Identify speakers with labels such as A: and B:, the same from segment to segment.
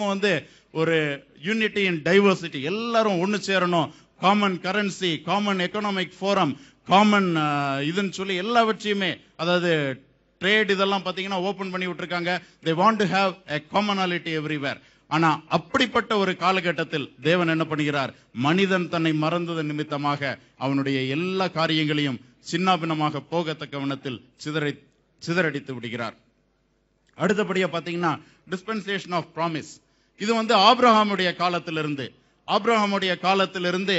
A: கிறிஸ்தவம் வந்து ஒரு யூனிட்டி இன் டைவர்சிட்டி, எல்லாரும் ஒன்னு சேரணும், common currency, common economic forum, common இதுன்னு சொல்லி எல்லாவற்றையுமே, அதாவது ட்ரேட் இதெல்லாம் பாத்தீங்கன்னா ஓபன் பண்ணி விட்டுருக்காங்க. they want to have a commonality everywhere. ஆனா அப்படிப்பட்ட ஒரு காலகட்டத்தில் தேவன் என்ன பண்ணுகிறார்? மனிதன் தன்னை மறந்ததன் நிமித்தமாக அவனுடைய எல்லா காரியங்களையும் சின்னாபின்னமாக போகத்தக்க வண்ணத்தில் சிதறடித்து விடுகிறார். அடுத்தபடியா பாத்தீங்கன்னா டிஸ்பென்சேஷன் ஆஃப் ப்ராமிஸ். இது வந்து ஆபிரகாமுடைய காலத்திலிருந்து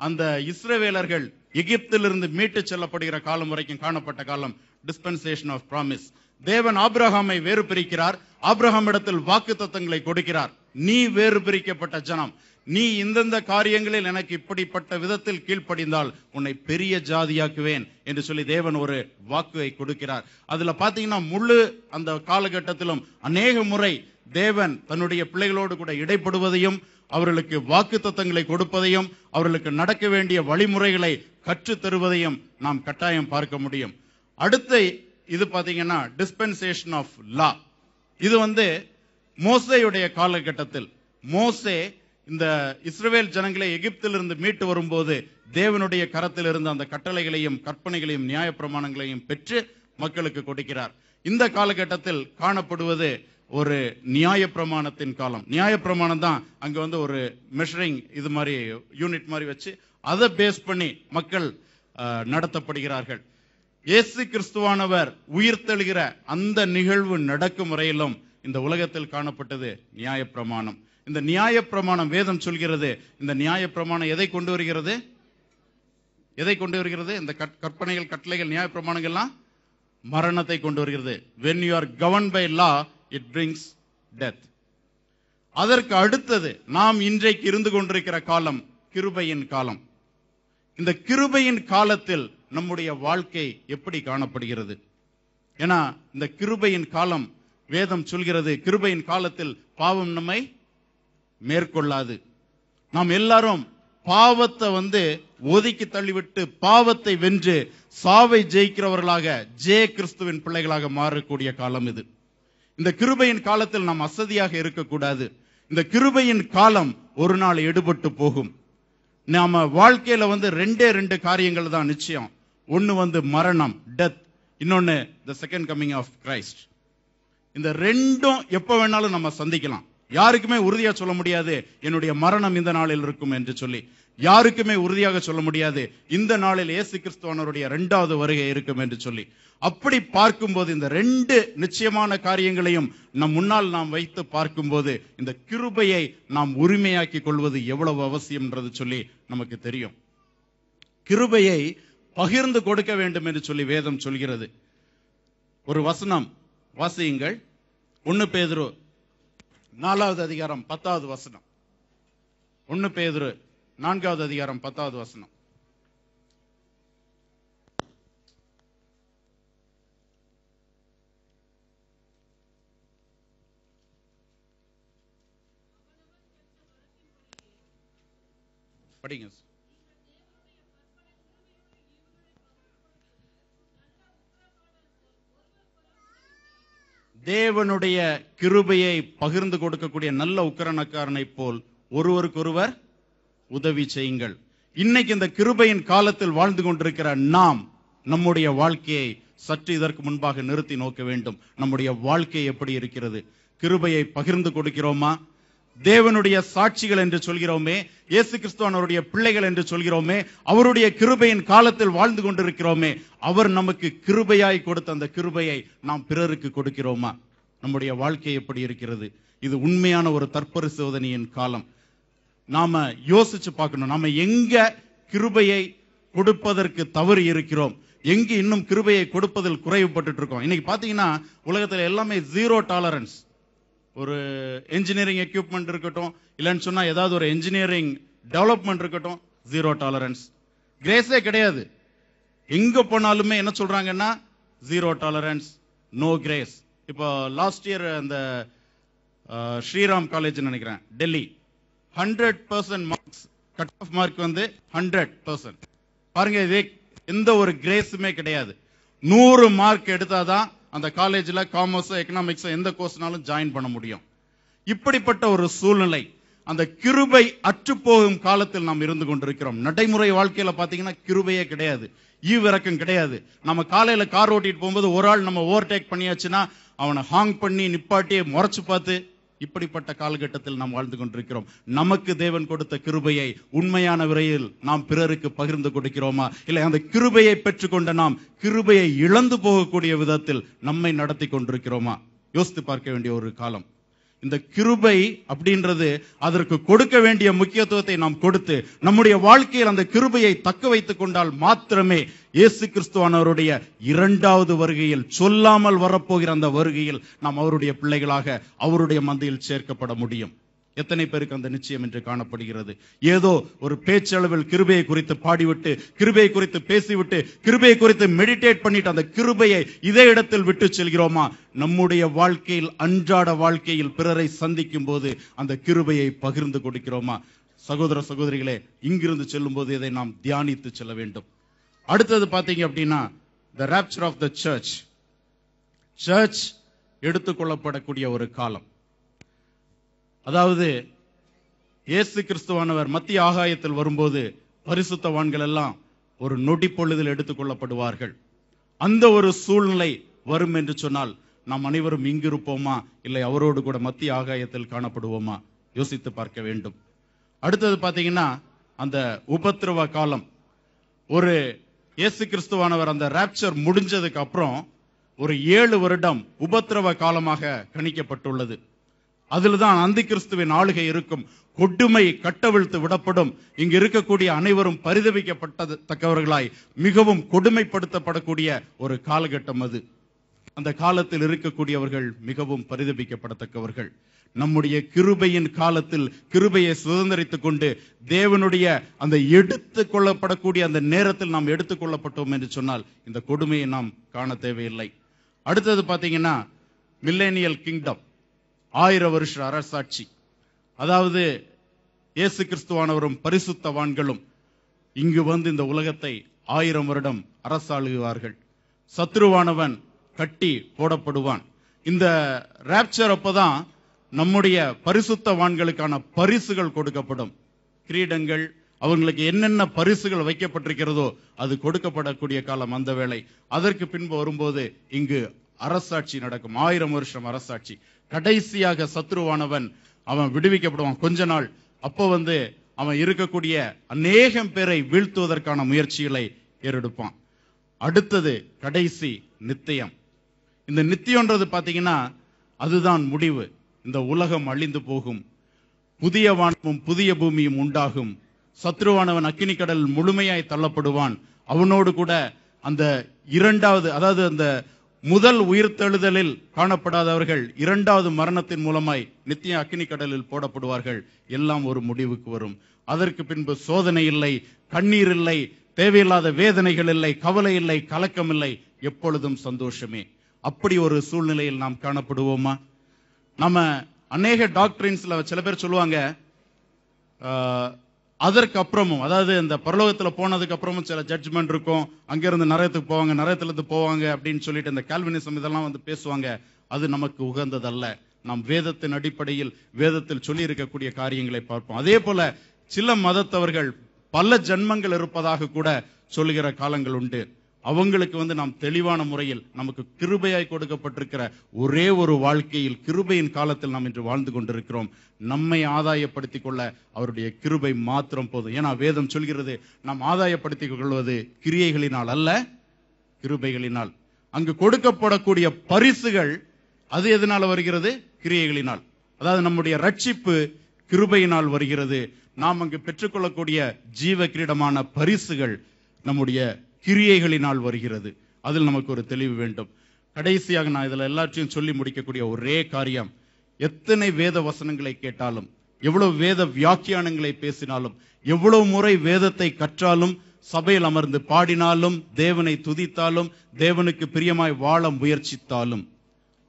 A: அந்த இஸ்ரவேலர்கள் எகிப்திலிருந்து மீட்டு செல்லப்படுகிற காலம் வரைக்கும் காணப்பட்ட காலம் டிஸ்பென்சேஷன் ஆஃப் ப்ராமிஸ். தேவன் ஆபிரகாமை வேறு பிரிக்கிறார். ஆபிரகாம் இடத்தில் வாக்குத்தத்தங்களை கொடுக்கிறார். நீ வேறு பிரிக்கப்பட்ட ஜனம், நீ இந்தந்த காரியங்களில் எனக்கு இப்படிப்பட்ட விதத்தில் கீழ்ப்படிந்தால் உன்னை பெரிய ஜாதியாக்குவேன் என்று சொல்லி தேவன் ஒரு வாக்குவை கொடுக்கிறார். அதுல பாத்தீங்கன்னா முழு அந்த காலகட்டத்திலும் அநேக முறை தேவன் தன்னுடைய பிள்ளைகளோடு கூட இடைப்படுவதையும், அவர்களுக்கு வாக்குத்தத்தங்களை கொடுப்பதையும், அவர்களுக்கு நடக்க வேண்டிய வழிமுறைகளை கற்றுத் தருவதையும் நாம் கட்டாயம் பார்க்க முடியும். அடுத்த இது பாத்தீங்கன்னா டிஸ்பென்சேஷன் ஆஃப் லா. இது வந்து மோசேயுடைய காலகட்டத்தில் மோசே இந்த இஸ்ரவேல் ஜனங்களை எகிப்திலிருந்து மீட்டு வரும்போது தேவனுடைய கரத்தில் இருந்த அந்த கட்டளைகளையும் கற்பனைகளையும் நியாயப்பிரமாணங்களையும் பெற்று மக்களுக்கு கொடுக்கிறார். இந்த காலகட்டத்தில் காணப்படுவது ஒரு நியாயப்பிரமாணத்தின் காலம். நியாயப்பிரமாணம் தான் அங்க வந்து ஒரு மெஷரிங் இது மாதிரி யூனிட் மாதிரி வச்சு அதை பேஸ் பண்ணி மக்கள் நடத்தப்படுகிறார்கள். இயேசு கிறிஸ்துவானவர் உயிர்த்தெழுகிற அந்த நிகழ்வு நடக்கும் வரையிலும் இந்த உலகத்தில் காணப்பட்டது நியாயப்பிரமாணம். இந்த நியாயப்பிரமாணம் வேதம் சொல்கிறது. இந்த நியாயப்பிரமாணம் எதை கொண்டு வருகிறது? இந்த கற்பனைகள், கட்டளைகள், நியாயப்பிரமாணங்கள்லாம் மரணத்தை கொண்டு வருகிறது. when you are governed by law it brings death. அதற்கு அடுத்தது நாம் இன்றைக்கு இருந்து கொண்டிருக்கிற காலம் கிருபையின் காலம். இந்த கிருபையின் காலத்தில் நம்முடைய வாழ்க்கை எப்படி காணப்படுகிறது? ஏன்னா இந்த கிருபையின் காலம் வேதம் சொல்கிறது, கிருபையின் காலத்தில் பாவம் நம்மை மேற்கொள்ளாது. நாம் எல்லாரும் பாவத்தை வந்து ஒதுக்கி தள்ளிவிட்டு பாவத்தை வென்று சாவை ஜெயிக்கிறவர்களாக கிறிஸ்துவின் பிள்ளைகளாக மாறக்கூடிய காலம் இது. இந்த கிருபையின் காலத்தில் நாம் அசதியாக இருக்கக்கூடாது. இந்த கிருபையின் காலம் ஒரு நாள் எடுபட்டு போகும். நாம வாழ்க்கையில வந்து ரெண்டு காரியங்கள் தான் நிச்சயம். ஒன்னு வந்து மரணம், டெத். இன்னொன்னு the second coming of Christ. இந்த ரெண்டும் எப்ப வேணாலும் நம்ம சந்திக்கலாம். யாருக்குமே உறுதியா சொல்ல முடியாது என்னுடைய மரணம் இந்த நாளில் இருக்கும் என்று சொல்லி. யாருக்குமே உறுதியாக சொல்ல முடியாது இந்த நாளில் இயேசு கிறிஸ்துவனுடைய 2வது வருகை இருக்கும் என்று சொல்லி. அப்படி பார்க்கும்போது இந்த ரெண்டு நிச்சயமான காரியங்களையும் நம் முன்னால் நாம் வைத்து பார்க்கும்போது இந்த கிருபையை நாம் உரிமையாக்கி கொள்வது எவ்வளவு அவசியம் என்று சொல்லி நமக்கு தெரியும். கிருபையை பகிர்ந்து கொடுக்க வேண்டும் என்று சொல்லி வேதம் சொல்கிறது. ஒரு வசனம் வாசியுங்கள். 1 பேதுரு 4வது அதிகாரம் 10வது வசனம். 1 பேதுரு 4வது அதிகாரம் 10வது வசனம். படிங்க. தேவனுடைய கிருபையை பகிர்ந்து கொடுக்கக்கூடிய நல்ல உக்கிரனக்காரனை போல் ஒருவருக்கொருவர் உதவி செய்யுங்கள். இன்னைக்கு இந்த கிருபையின் காலத்தில் வாழ்ந்து கொண்டிருக்கிற நாம் நம்முடைய வாழ்க்கையை சற்று இதற்கு முன்பாக நிறுத்தி நோக்க வேண்டும். நம்முடைய வாழ்க்கை எப்படி இருக்கிறது? கிருபையை பகிர்ந்து கொடுக்கிறோமா? தேவனுடைய சாட்சிகள் என்று சொல்கிறோமே, இயேசு கிறிஸ்துவனுடைய பிள்ளைகள் என்று சொல்கிறோமே, அவருடைய கிருபையின் காலத்தில் வாழ்ந்து கொண்டிருக்கிறோமே, அவர் நமக்கு கிருபையாய் கொடுத்த அந்த கிருபையை நாம் பிறருக்கு கொடுக்கிறோமா? நம்முடைய வாழ்க்கை எப்படி இருக்கிறது? இது உண்மையான ஒரு தற்பரிசோதனையின் காலம். நாம யோசிச்சு பார்க்கணும். நாம எங்க கிருபையை கொடுப்பதற்கு தவறு இருக்கிறோம், எங்க இன்னும் கிருபையை கொடுப்பதில் குறைவுபட்டு இருக்கோம். இன்னைக்கு பாத்தீங்கன்னா உலகத்துல எல்லாமே 0 டாலரன்ஸ். ஒரு என்ஜினியரிங் எக்யூப்மெண்ட் இருக்கட்டும், இல்லைன்னு சொன்னா ஏதாவது ஒரு என்ஜினியரிங் டெவலப்மெண்ட் இருக்கட்டும், 0 டாலரன்ஸ். கிரேஸே கிடையாது. எங்க போனாலுமே என்ன சொல்றாங்கன்னா 0 டாலரன்ஸ், நோ கிரேஸ். இப்போ லாஸ்ட் இயர் அந்த ஸ்ரீராம் காலேஜ் நினைக்கிறேன், Delhi 100% marks cut off mark வந்து 100%. பாருங்க, இதே எந்த ஒரு கிரேஸுமே கிடையாது. 100 மார்க் எடுத்தாதான் அந்த காலேஜ்ல காமர்ஸ், எக்கனாமிக்ஸ் எந்த கோர்ஸ்னாலும் ஜாயின் பண்ண முடியும். இப்படிப்பட்ட ஒரு சூழ்நிலை, அந்த கிருபை அற்றுப்போகும் காலத்தில் நாம் இருந்து கொண்டிருக்கிறோம். நடைமுறை வாழ்க்கையில பாத்தீங்கன்னா கிருபையே கிடையாது, ஈவிரக்கம் கிடையாது. நம்ம காலையில கார் ஓட்டிட்டு போகும்போது ஒரு ஆள் நம்ம ஓவர்டேக் பண்ணியாச்சுன்னா அவனை ஹாங் பண்ணி நிப்பாட்டி முறைச்சு பார்த்து, இப்படிப்பட்ட காலகட்டத்தில் நாம் வாழ்ந்து கொண்டிருக்கிறோம். நமக்கு தேவன் கொடுத்த கிருபையை உண்மையான விரையில் நாம் பிறருக்கு பகிர்ந்து கொடுக்கிறோமா, இல்லை அந்த கிருபையை பெற்றுக்கொண்ட நாம் கிருபையை இழந்து போகக்கூடிய விதத்தில் நம்மை நடத்தி கொண்டிருக்கிறோமா? யோசித்து பார்க்க வேண்டிய ஒரு காலம். இந்த கிருபை அப்படின்றது, அதற்கு கொடுக்க வேண்டிய முக்கியத்துவத்தை நாம் கொடுத்து நம்முடைய வாழ்க்கையில் அந்த கிருபையை தக்க வைத்துக் கொண்டால் மாத்திரமே இயேசு கிறிஸ்துவானவருடைய இரண்டாவது வருகையில், சொல்லாமல் வரப்போகிற அந்த வருகையில் நாம் அவருடைய பிள்ளைகளாக அவருடைய மந்தையில் சேர்க்கப்பட முடியும். எத்தனை பேருக்கு அந்த நிச்சயம் என்று காணப்படுகிறது? ஏதோ ஒரு பேச்சளவில் கிருபையை குறித்து பாடிவிட்டு, கிருபையை குறித்து பேசிவிட்டு, கிருபையை குறித்து மெடிடேட் பண்ணிட்டு அந்த கிருபையை இதே இடத்தில் விட்டு செல்கிறோமா? நம்முடைய வாழ்க்கையில், அன்றாட வாழ்க்கையில் பிறரை சந்திக்கும் போது அந்த கிருபையை பகிர்ந்து கொடுக்கிறோமா? சகோதர சகோதரிகளே, இங்கிருந்து செல்லும் போது இதை நாம் தியானித்து செல்ல வேண்டும். அடுத்தது பாத்தீங்க அப்படின்னா, the rapture of the church. Church எடுத்துக்கொள்ளப்படக்கூடிய ஒரு காலம். அதாவது இயேசு கிறிஸ்துவானவர் மத்திய ஆகாயத்தில் வரும்போது பரிசுத்தவான்கள் எல்லாம் ஒரு நொடி பொழுதில் எடுத்துக்கொள்ளப்படுவார்கள். அந்த ஒரு சூழ்நிலை வரும் என்று சொன்னால் நாம் அனைவரும் இங்கிருப்போமா, இல்லை அவரோடு கூட மத்திய ஆகாயத்தில் காணப்படுவோமா? யோசித்து பார்க்க வேண்டும். அடுத்தது பாத்தீங்கன்னா, அந்த உபத்திரவ காலம். ஒரு இயேசு கிறிஸ்துவானவர் அந்த ராப்சர் முடிஞ்சதுக்கு அப்புறம் ஒரு 7 வருடம் உபத்திரவ காலமாக கணிக்கப்பட்டுள்ளது. அதில்தான் அந்தி கிறிஸ்துவின் ஆளுகை இருக்கும். கொடுமை கட்டவிழ்த்து விடப்படும். இங்கு இருக்கக்கூடிய அனைவரும் பரிதவிக்கப்பட்டத்தக்கவர்களாய் மிகவும் கொடுமைப்படுத்தப்படக்கூடிய ஒரு காலகட்டம் அது. அந்த காலத்தில் இருக்கக்கூடியவர்கள் மிகவும் பரிதபிக்கப்படத்தக்கவர்கள். நம்முடைய கிருபையின் காலத்தில் கிருபையை சுதந்திரித்துக் கொண்டு தேவனுடைய அந்த எடுத்துக் கொள்ளப்படக்கூடிய அந்த நேரத்தில் நாம் எடுத்துக் கொள்ளப்பட்டோம் என்று சொன்னால் இந்த கொடுமையை நாம் காண தேவையில்லை. அடுத்தது பாத்தீங்கன்னா, மில்லேனியல் கிங்டம், 1000 வருஷ அரசாட்சி. அதாவது இயேசு கிறிஸ்துவானவரும் பரிசுத்தவான்களும் இங்கு வந்து இந்த உலகத்தை 1000 வருடம் அரசாளுவார்கள். சத்ருவானவன் கட்டி போடப்படுவான். இந்த ராப்சர் அப்பதான் நம்முடைய பரிசுத்தவான்களுக்கான பரிசுகள் கொடுக்கப்படும். கிரீடங்கள், அவங்களுக்கு என்னென்ன பரிசுகள் வைக்கப்பட்டிருக்கிறதோ அது கொடுக்கப்படக்கூடிய காலம் அந்த வேளை. அதற்கு பின்பு வரும்போது இங்கு அரசாட்சி நடக்கும். 1000 வருஷம் அரசாட்சி. கடைசியாக சத்ருவானவன் அவன் விடுவிக்கப்படுவான் கொஞ்ச நாள். அப்போ வந்து அவன் இருக்கக்கூடிய அநேகம் பேரை வீழ்த்துவதற்கான முயற்சிகளை ஏறெடுப்பான். அடுத்தது கடைசி நித்தியம். இந்த நித்தியம்ன்றது பாத்தீங்கன்னா அதுதான் முடிவு. இந்த உலகம் அழிந்து போகும், புதிய வானமும் புதிய பூமியும் உண்டாகும். சத்ருவானவன் அக்கினி கடல் முழுமையாய் தள்ளப்படுவான். அவனோடு கூட அந்த இரண்டாவது, அதாவது அந்த முதல் உயிர்த்தெழுதலில் காணப்படாதவர்கள் இரண்டாவது மரணத்தின் மூலமாய் நித்திய அக்கினி கடலில் போடப்படுவார்கள். எல்லாம் ஒரு முடிவுக்கு வரும். அதற்கு பின்பு சோதனை இல்லை, கண்ணீர் இல்லை, தேவையில்லாத வேதனைகள் இல்லை, கவலை இல்லை, கலக்கம் இல்லை, எப்பொழுதும் சந்தோஷமே. அப்படி ஒரு சூழ்நிலையில் நாம் காணப்படுவோமா? நம்ம அநேக டாக்டரின்ஸ்ல சில பேர் சொல்லுவாங்க, அதற்கு அப்புறமும், அதாவது இந்த பரலோகத்துல போனதுக்கு அப்புறமும் சில ஜட்ஜ்மெண்ட் இருக்கும், அங்கிருந்து நரகத்துக்கு போவாங்க, நரகத்துல இருந்து போவாங்க அப்படின்னு சொல்லிட்டு இந்த கால்வினிசம் இதெல்லாம் வந்து பேசுவாங்க. அது நமக்கு உகந்ததல்ல. நாம் வேதத்தின் அடிப்படையில் வேதத்தில் சொல்லி இருக்கக்கூடிய காரியங்களை பார்ப்போம். அதே போல சில மதத்தவர்கள் பல ஜன்மங்கள் இருப்பதாக கூட சொல்லுகிற காலங்கள் உண்டு. அவங்களுக்கு வந்து நாம் தெளிவான முறையில் நமக்கு கிருபையாய் கொடுக்கப்பட்டிருக்கிற ஒரே ஒரு வாழ்க்கையில், கிருபையின் காலத்தில் நாம் இன்று வாழ்ந்து கொண்டிருக்கிறோம். நம்மை ஆதாயப்படுத்திக் கொள்ள அவருடைய கிருபை மாத்திரம் போதும். ஏன்னா வேதம் சொல்கிறது, நாம் ஆதாயப்படுத்திக் கொள்வது கிரியைகளினால் அல்ல, கிருபைகளினால். அங்கு கொடுக்கப்படக்கூடிய பரிசுகள் அது எதனால வருகிறது? கிரியைகளினால். அதாவது நம்முடைய ரட்சிப்பு கிருபையினால் வருகிறது. நாம் அங்கு பெற்றுக்கொள்ளக்கூடிய ஜீவ கிரீடமான பரிசுகள் நம்முடைய கிரியைகளினால் வருகிறது. அதில் நமக்கு ஒரு தெளிவு வேண்டும். கடைசியாக நான் இதுல எல்லாத்தையும் சொல்லி முடிக்கக்கூடிய ஒரே காரியம், எத்தனை வேத வசனங்களை கேட்டாலும், எவ்வளவு வேத வியாக்கியானங்களை பேசினாலும், எவ்வளவு முறை வேதத்தை கற்றாலும், சபையில் அமர்ந்து பாடினாலும், தேவனை துதித்தாலும், தேவனுக்கு பிரியமாய் வாழ முயற்சித்தாலும்,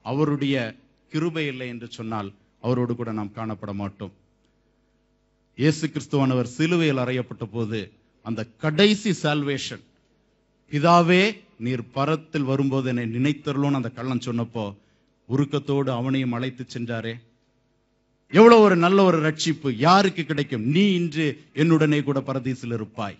A: அவருடைய கிருபை இல்லை என்று சொன்னால் அவரோடு கூட நாம் காணப்பட மாட்டோம். இயேசு கிறிஸ்துவானவர் சிலுவையில் அறையப்பட்ட போது அந்த கடைசி சால்வேஷன், பிதாவே நீர் பரத்தில் வரும்போது என்னை நினைத்தருளோன்னு அந்த கள்ளன் சொன்னப்போ உருக்கத்தோடு அவனையும் அழைத்து சென்றாரே. எவ்வளவு ஒரு நல்ல ஒரு ரட்சிப்பு யாருக்கு கிடைக்கும்? நீ இன்று என்னுடனே கூட பரதீசில் இருப்பாய்.